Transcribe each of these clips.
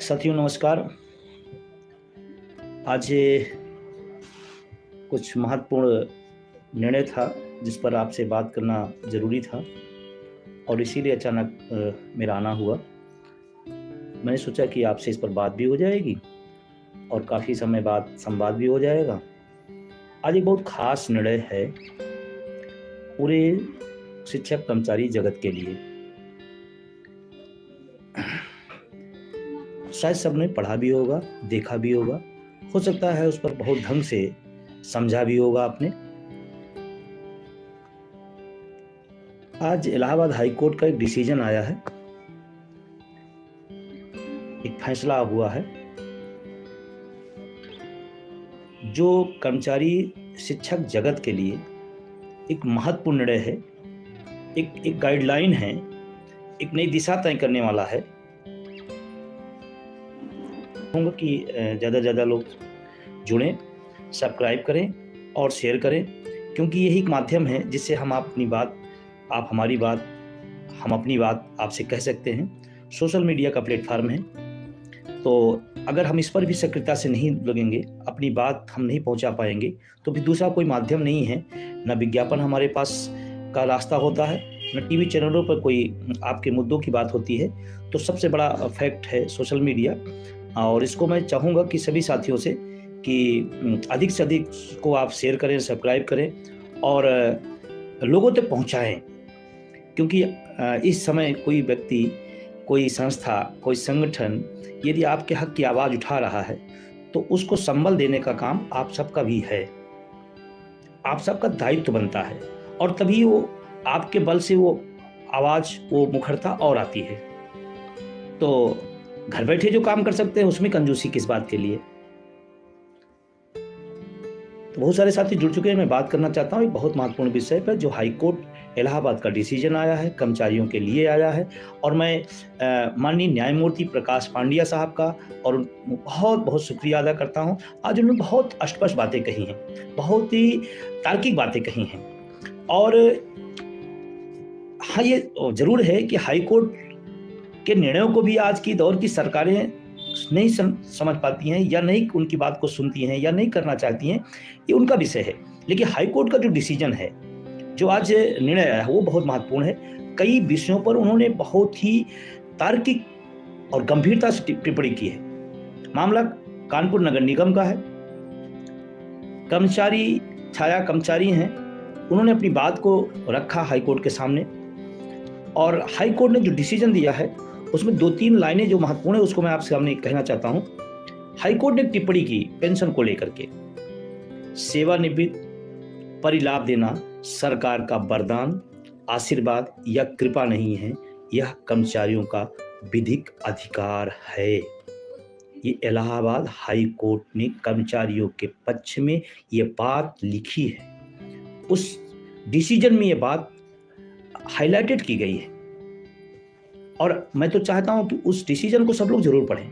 साथियों नमस्कार। आज कुछ महत्वपूर्ण निर्णय था जिस पर आपसे बात करना ज़रूरी था और इसीलिए अचानक मेरा आना हुआ। मैंने सोचा कि आपसे इस पर बात भी हो जाएगी और काफ़ी समय बाद संवाद भी हो जाएगा। आज एक बहुत खास निर्णय है पूरे शिक्षक कर्मचारी जगत के लिए। शायद सबने पढ़ा भी होगा, देखा भी होगा, हो सकता है उस पर बहुत ढंग से समझा भी होगा आपने। आज इलाहाबाद हाई कोर्ट का एक डिसीजन आया है, एक फैसला हुआ है जो कर्मचारी शिक्षक जगत के लिए एक महत्वपूर्ण निर्णय है, एक गाइडलाइन है, एक नई दिशा तय करने वाला है। चाहूँगा कि ज़्यादा से ज़्यादा लोग जुड़ें, सब्सक्राइब करें और शेयर करें, क्योंकि यही एक माध्यम है जिससे हम अपनी बात, आप हमारी बात, हम अपनी बात आपसे कह सकते हैं। सोशल मीडिया का प्लेटफार्म है, तो अगर हम इस पर भी सक्रियता से नहीं लगेंगे, अपनी बात हम नहीं पहुंचा पाएंगे, तो भी दूसरा कोई माध्यम नहीं है। न विज्ञापन हमारे पास का रास्ता होता है, न टीवी चैनलों पर कोई आपके मुद्दों की बात होती है। तो सबसे बड़ा फैक्ट है सोशल मीडिया, और इसको मैं चाहूँगा कि सभी साथियों से कि अधिक से अधिक को आप शेयर करें, सब्सक्राइब करें और लोगों तक पहुँचाएं, क्योंकि इस समय कोई व्यक्ति, कोई संस्था, कोई संगठन यदि आपके हक की आवाज़ उठा रहा है तो उसको संबल देने का काम आप सबका भी है, आप सबका दायित्व बनता है, और तभी वो आपके बल से वो आवाज़, वो मुखरता और आती है। तो घर बैठे जो काम कर सकते हैं उसमें कंजूसी किस बात के लिए। तो बहुत सारे साथी जुड़ चुके हैं। मैं बात करना चाहता हूँ एक बहुत महत्वपूर्ण विषय पर, जो हाई कोर्ट इलाहाबाद का डिसीजन आया है, कर्मचारियों के लिए आया है। और मैं माननीय न्यायमूर्ति प्रकाश पांड्या साहब का और बहुत बहुत शुक्रिया अदा करता हूँ। आज उन्होंने बहुत स्पष्ट बातें कही हैं, बहुत ही तार्किक बातें कही हैं। और हाँ, ये जरूर है कि हाई कोर्ट के निर्णयों को भी आज की दौर की सरकारें नहीं समझ पाती हैं, या नहीं उनकी बात को सुनती हैं, या नहीं करना चाहती हैं, ये उनका विषय है। लेकिन हाई कोर्ट का जो डिसीजन है, जो आज निर्णय आया है, वो बहुत महत्वपूर्ण है। कई विषयों पर उन्होंने बहुत ही तार्किक और गंभीरता से टिप्पणी की है। मामला कानपुर नगर निगम का है। कर्मचारी, छाया कर्मचारी हैं, उन्होंने अपनी बात को रखा हाई कोर्ट के सामने, और हाई कोर्ट ने जो डिसीजन दिया है उसमें 2-3 लाइनें जो महत्वपूर्ण है उसको मैं आपके सामने कहना चाहता हूं। हाई कोर्ट ने टिप्पणी की पेंशन को लेकर के, सेवानिवृत्त परिलाभ देना सरकार का वरदान, आशीर्वाद या कृपा नहीं है, यह कर्मचारियों का विधिक अधिकार है। ये इलाहाबाद हाई कोर्ट ने कर्मचारियों के पक्ष में ये बात लिखी है। उस डिसीजन में ये बात हाईलाइटेड की गई है, और मैं तो चाहता हूं कि उस डिसीजन को सब लोग जरूर पढ़ें।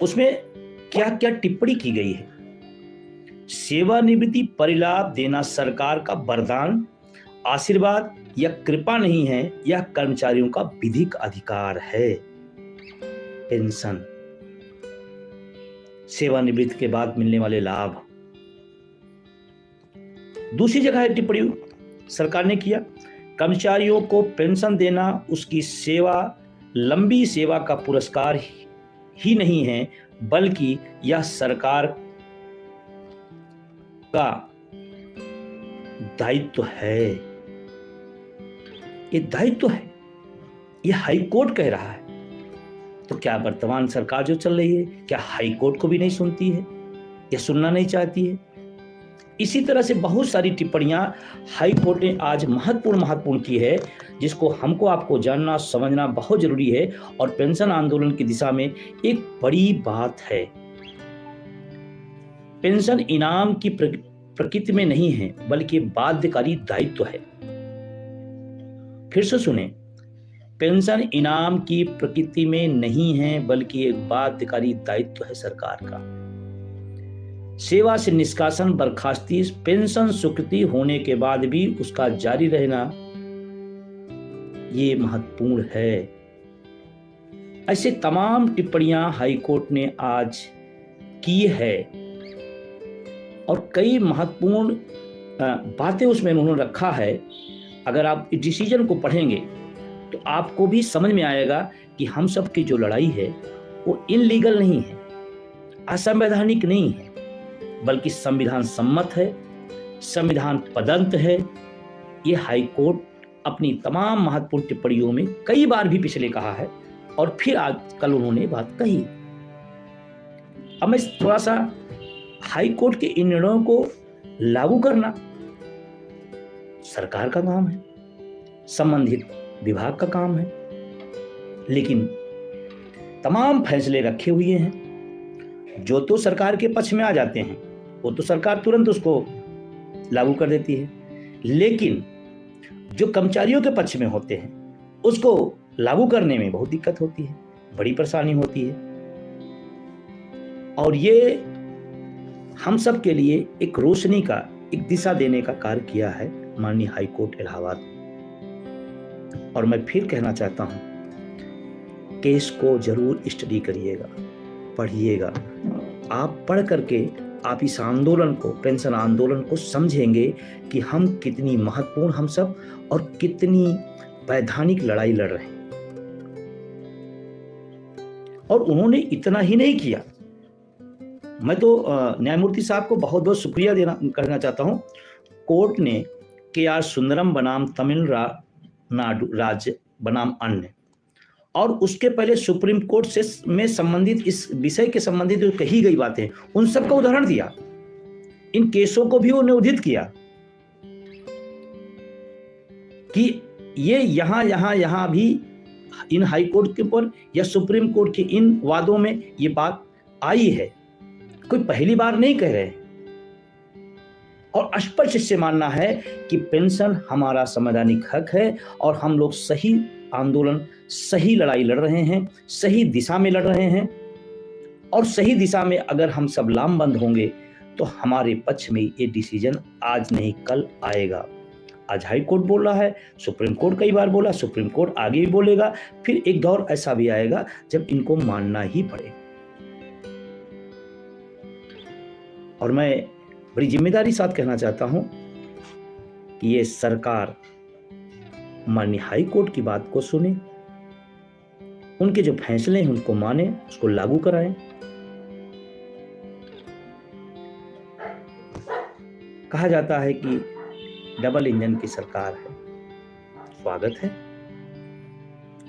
उसमें क्या क्या टिप्पणी की गई है। सेवानिवृत्ति परिलाभ देना सरकार का वरदान, आशीर्वाद या कृपा नहीं है, यह कर्मचारियों का विधिक अधिकार है। पेंशन, सेवानिवृत्ति के बाद मिलने वाले लाभ। दूसरी जगह टिप्पणी सरकार ने किया, कर्मचारियों को पेंशन देना उसकी सेवा, लंबी सेवा का पुरस्कार ही नहीं है, बल्कि यह सरकार का दायित्व है। ये दायित्व है, ये हाई कोर्ट कह रहा है। तो क्या वर्तमान सरकार जो चल रही है, क्या हाई कोर्ट को भी नहीं सुनती है या सुनना नहीं चाहती है? इसी तरह से बहुत सारी टिप्पणियां हाई कोर्ट ने आज महत्वपूर्ण की है, जिसको हमको आपको जानना, समझना बहुत जरूरी है। और पेंशन आंदोलन की दिशा में एक बड़ी बात है। पेंशन इनाम की प्रकृति में नहीं है, बल्कि बाध्यकारी दायित्व है। फिर से सुने, पेंशन इनाम की प्रकृति में नहीं है, बल्कि एक बाध्यकारी दायित्व है सरकार का। सेवा से निष्कासन, बर्खास्ती, पेंशन स्वीकृति होने के बाद भी उसका जारी रहना, ये महत्वपूर्ण है। ऐसे तमाम टिप्पणियां हाई कोर्ट ने आज की है और कई महत्वपूर्ण बातें उसमें उन्होंने रखा है। अगर आप इस डिसीजन को पढ़ेंगे तो आपको भी समझ में आएगा कि हम सब की जो लड़ाई है वो इनलीगल नहीं है, असंवैधानिक नहीं है, बल्कि संविधान सम्मत है, संविधान पदंत है। ये हाई कोर्ट अपनी तमाम महत्वपूर्ण टिप्पणियों में कई बार भी पिछले कहा है और फिर आज कल उन्होंने बात कही। अब मैं थोड़ा सा हाई कोर्ट के इन निर्णयों को लागू करना सरकार का काम है, संबंधित विभाग का काम है, लेकिन तमाम फैसले रखे हुए हैं जो तो सरकार के पक्ष में आ जाते हैं वो तो सरकार तुरंत उसको लागू कर देती है, लेकिन जो कर्मचारियों के पक्ष में होते हैं उसको लागू करने में बहुत दिक्कत होती है, बड़ी परेशानी होती है। और ये हम सब के लिए एक रोशनी का, एक दिशा देने का कार्य किया है माननीय हाई कोर्ट इलाहाबाद। और मैं फिर कहना चाहता हूं, केस को जरूर स्टडी करिएगा, पढ़िएगा। आप पढ़ करके आप इस आंदोलन को, पेंशन आंदोलन को समझेंगे कि हम कितनी महत्वपूर्ण हम सब और कितनी वैधानिक लड़ाई लड़ रहे हैं। और उन्होंने इतना ही नहीं किया, मैं तो न्यायमूर्ति साहब को बहुत बहुत शुक्रिया करना चाहता हूं। कोर्ट ने KR सुंदरम बनाम तमिलनाडु राज्य बनाम अन्य और उसके पहले सुप्रीम कोर्ट से में संबंधित इस विषय के संबंधित जो कही गई बातें उन सब का उदाहरण दिया, इन केसों को भी उन्हें उद्धृत किया कि ये यहां भी इन हाई कोर्ट के ऊपर या सुप्रीम कोर्ट के इन वादों में ये बात आई है, कोई पहली बार नहीं कह रहे। और स्पष्ट से मानना है कि पेंशन हमारा संवैधानिक हक है और हम लोग सही आंदोलन, सही लड़ाई लड़ रहे हैं, सही दिशा में लड़ रहे हैं। और सही दिशा में अगर हम सब लामबंद होंगे तो हमारे पक्ष में ये डिसीजन आज नहीं कल आएगा। आज हाई कोर्ट बोल रहा है, सुप्रीम कोर्ट कई बार बोला, सुप्रीम कोर्ट आगे भी बोलेगा, फिर एक दौर ऐसा भी आएगा जब इनको मानना ही पड़ेगा। और मैं बड़ी जिम्मेदारी साथ कहना चाहता हूं कि ये सरकार माननीय हाई कोर्ट की बात को सुने, उनके जो फैसले हैं उनको माने, उसको लागू कराएं। कहा जाता है कि डबल इंजन की सरकार है, स्वागत है,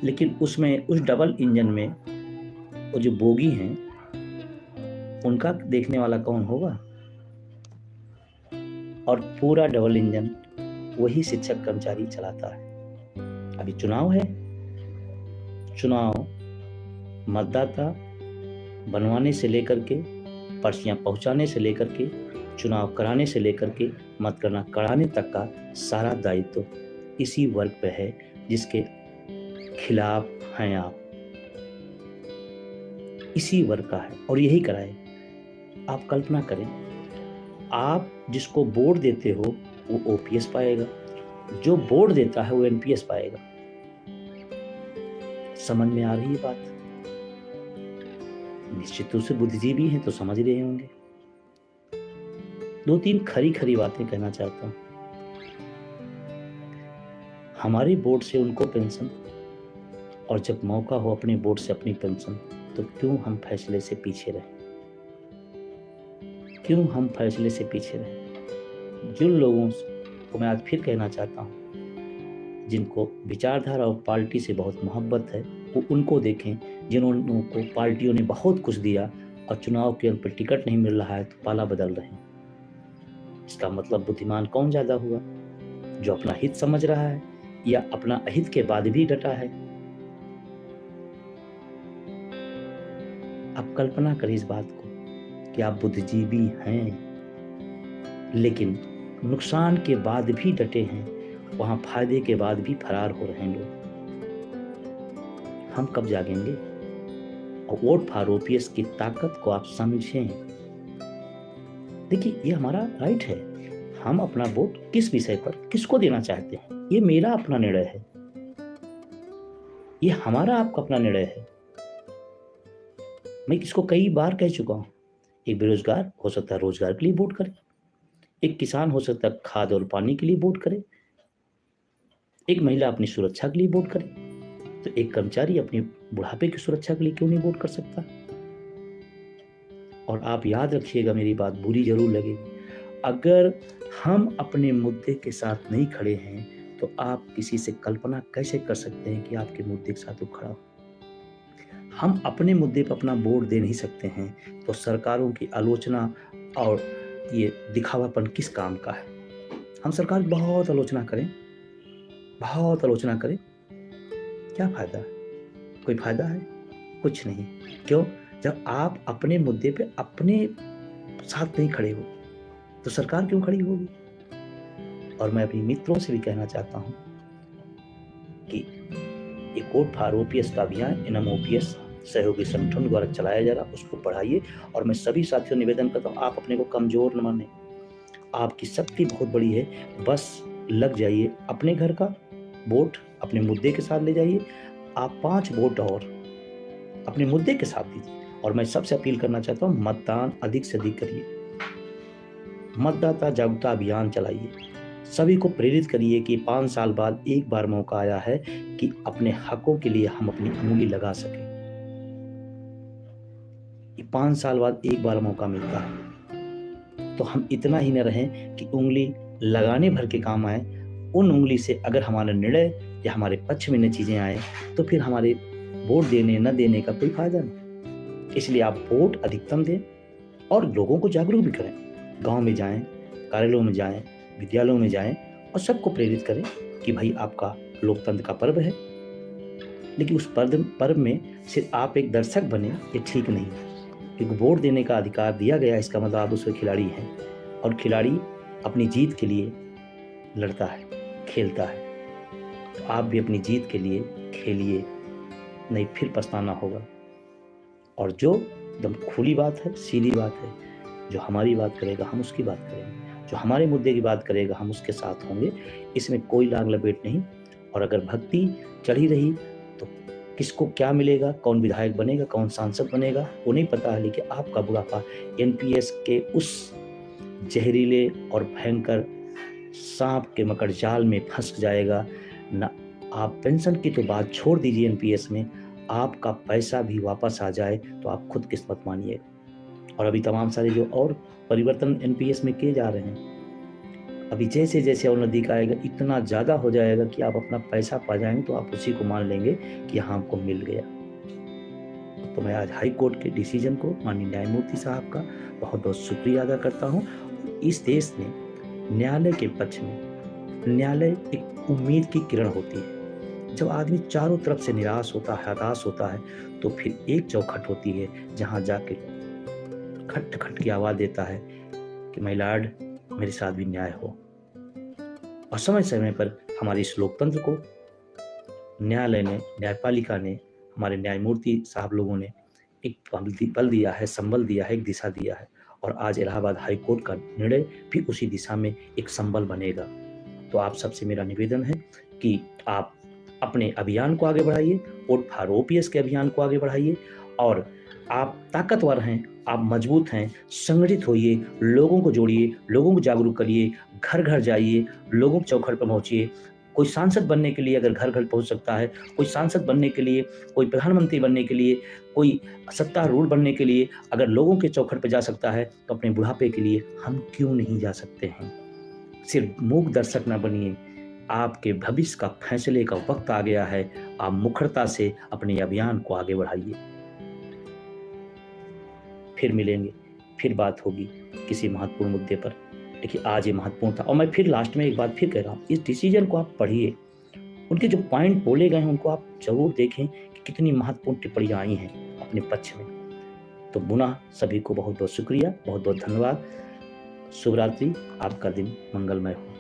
लेकिन उसमें उस डबल इंजन में वो जो बोगी हैं उनका देखने वाला कौन होगा? और पूरा डबल इंजन वही शिक्षक कर्मचारी चलाता है। अभी चुनाव है, चुनाव मतदाता बनवाने से लेकर के, पर्चियां पहुंचाने से लेकर के, चुनाव कराने से लेकर के मतगणना कराने तक का सारा दायित्व इसी वर्ग पे है जिसके खिलाफ हैं आप, इसी वर्ग का है और यही कराए। आप कल्पना करें, आप जिसको वोट देते हो वो OPS पाएगा, जो वोट देता है वो NPS पाएगा। समझ में आ रही है बात? निश्चित रूप से बुद्धिजीवी हैं तो समझ रहे होंगे। 2-3 खरी बातें कहना चाहता हूं। हमारी वोट से उनको पेंशन, और जब मौका हो अपने वोट से अपनी पेंशन, तो क्यों हम फैसले से पीछे रहें? क्यों हम फैसले से पीछे रहें? जिन लोगों को मैं आज फिर कहना चाहता हूं, जिनको विचारधारा और पार्टी से बहुत मोहब्बत है, वो उनको देखें जिन्होंने को पार्टियों ने बहुत कुछ दिया और चुनाव के अंत पर टिकट नहीं मिल रहा है तो पाला बदल रहे हैं। इसका मतलब बुद्धिमान कौन ज्यादा हुआ, जो अपना हित समझ रहा है या अपना अहित के बाद भी डटा है? आप कल्पना करें इस बात को कि आप बुद्धिजीवी हैं लेकिन नुकसान के बाद भी डटे हैं, वहां फायदे के बाद भी फरार हो रहे हैं लोग। हम कब जागेंगे? और वोट फॉर OPS की ताकत को आप समझें। देखिए, ये हमारा राइट है, हम अपना वोट किस विषय पर किसको देना चाहते हैं ये मेरा अपना निर्णय है, ये हमारा आपका अपना निर्णय है। मैं इसको कई बार कह चुका हूँ। एक बेरोजगार हो सकता है रोजगार के लिए वोट करे, एक किसान हो सकता है खाद और पानी के लिए वोट करे, एक महिला अपनी सुरक्षा के लिए वोट करे, तो एक कर्मचारी अपनी बुढ़ापे की सुरक्षा के लिए क्यों नहीं वोट कर सकता? और आप याद रखिएगा, मेरी बात बुरी जरूर लगेगी, अगर हम अपने मुद्दे के साथ नहीं खड़े हैं तो आप किसी से कल्पना कैसे कर सकते हैं कि आपके मुद्दे के साथ वो खड़ा हो? हम अपने मुद्दे पर अपना वोट दे नहीं सकते हैं तो सरकारों की आलोचना और ये दिखावापन किस काम का है? हम सरकार की बहुत आलोचना करें, बहुत आलोचना करें, क्या फायदा है? कोई फायदा है? कुछ नहीं। क्यों? जब आप अपने मुद्दे पे अपने साथ नहीं खड़े हो तो सरकार क्यों खड़ी होगी? और मैं अपने मित्रों से भी कहना चाहता हूं कि ये वोट फॉर ओपीएस का अभियान इनम ओपीएस सहयोगी संगठन द्वारा चलाया जा रहा, उसको बढ़ाइए। और मैं सभी साथियों से निवेदन करता हूँ, आप अपने को कमजोर न माने, आपकी शक्ति बहुत बड़ी है, बस लग जाइए। अपने घर का वोट अपने मुद्दे के साथ ले जाइए, आप 5 वोट और अपने मुद्दे के साथ दीजिए। और मैं सबसे अपील करना चाहता हूँ, मतदान अधिक से अधिक करिए, मतदाता जागरूकता अभियान चलाइए, सभी को प्रेरित करिए कि 5 साल बाद एक बार मौका आया है कि अपने हकों के लिए हम अपनी उंगली लगा सकें। 5 साल बाद एक बार मौका मिलता है, तो हम इतना ही न रहें कि उंगली लगाने भर के काम आए। उन उंगली से अगर हमारा निर्णय या हमारे पक्ष में न चीजें आए तो फिर हमारे वोट देने न देने का कोई फायदा नहीं। इसलिए आप वोट अधिकतम दें और लोगों को जागरूक भी करें। गांव में जाएं, कार्यालयों में जाएं, विद्यालयों में जाएं और सबको प्रेरित करें कि भाई आपका लोकतंत्र का पर्व है। लेकिन उस पर्व में सिर्फ आप एक दर्शक बने, ये ठीक नहीं, क्योंकि वोट देने का अधिकार दिया गया, इसका मतलब आप उसके खिलाड़ी हैं और खिलाड़ी अपनी जीत के लिए लड़ता है, खेलता है। तो आप भी अपनी जीत के लिए खेलिए, नहीं फिर पछताना होगा। और जो एकदम खुली बात है, सीधी बात है, जो हमारी बात करेगा हम उसकी बात करेंगे, जो हमारे मुद्दे की बात करेगा हम उसके साथ होंगे, इसमें कोई लाग लपेट नहीं। और अगर भक्ति चढ़ी रही तो किसको क्या मिलेगा, कौन विधायक बनेगा, कौन सांसद बनेगा, वो नहीं पता है। लेकिन आपका बुढ़ापा एनपीएस के उस जहरीले और भयंकर सांप के मकड़ जाल में फंस जाएगा ना। आप पेंशन की तो बात छोड़ दीजिए, एनपीएस में आपका पैसा भी वापस आ जाए तो आप खुद किस्मत मानिए। और अभी तमाम सारे जो और परिवर्तन एनपीएस में किए जा रहे हैं, अभी जैसे जैसे और नज़दीक आएगा इतना ज़्यादा हो जाएगा कि आप अपना पैसा पा जाएंगे तो आप उसी को मान लेंगे कि हाँ हमको मिल गया। तो मैं आज हाई कोर्ट के डिसीजन को, माननीय न्यायमूर्ति साहब का बहुत बहुत शुक्रिया अदा करता हूँ। इस देश में न्यायालय के पक्ष में, न्यायालय एक उम्मीद की किरण होती है। जब आदमी चारों तरफ से निराश होता है, हताश होता है, तो फिर एक चौखट होती है जहां जाके खट खट की आवाज देता है कि माय लॉर्ड मेरे साथ भी न्याय हो। और समय समय पर हमारे इस लोकतंत्र को न्यायालय ने, न्यायपालिका ने, हमारे न्यायमूर्ति साहब लोगों ने एक बल दिया है, संबल दिया है, एक दिशा दिया है। और आज इलाहाबाद हाई कोर्ट का निर्णय भी उसी दिशा में एक संबल बनेगा। तो आप सबसे मेरा निवेदन है कि आप अपने अभियान को आगे बढ़ाइए, वोट फॉर ओपीएस के अभियान को आगे बढ़ाइए। और आप ताकतवर हैं, आप मजबूत हैं, संगठित होइए, लोगों को जोड़िए, लोगों को जागरूक करिए, घर घर जाइए, लोगों के चौखट पर पहुंचिए। कोई सांसद बनने के लिए अगर घर घर पहुंच सकता है, कोई सांसद बनने के लिए, कोई प्रधानमंत्री बनने के लिए, कोई सत्तारूढ़ बनने के लिए अगर लोगों के चौखट पर जा सकता है, तो अपने बुढ़ापे के लिए हम क्यों नहीं जा सकते हैं? सिर्फ मूक दर्शक न बनिए, आपके भविष्य का फैसले का वक्त आ गया है। आप मुखरता से अपने अभियान को आगे बढ़ाइए। फिर मिलेंगे, फिर बात होगी किसी महत्वपूर्ण मुद्दे पर। देखिए आज ये महत्वपूर्ण था। और मैं फिर लास्ट में एक बात फिर कह रहा हूँ, इस डिसीजन को आप पढ़िए, उनके जो पॉइंट बोले गए हैं उनको आप जरूर देखें कि कितनी महत्वपूर्ण टिप्पणियां आई हैं अपने पक्ष में। तो पुनः सभी को बहुत बहुत शुक्रिया, बहुत बहुत धन्यवाद। शुभ रात्रि, आपका दिन मंगलमय हो।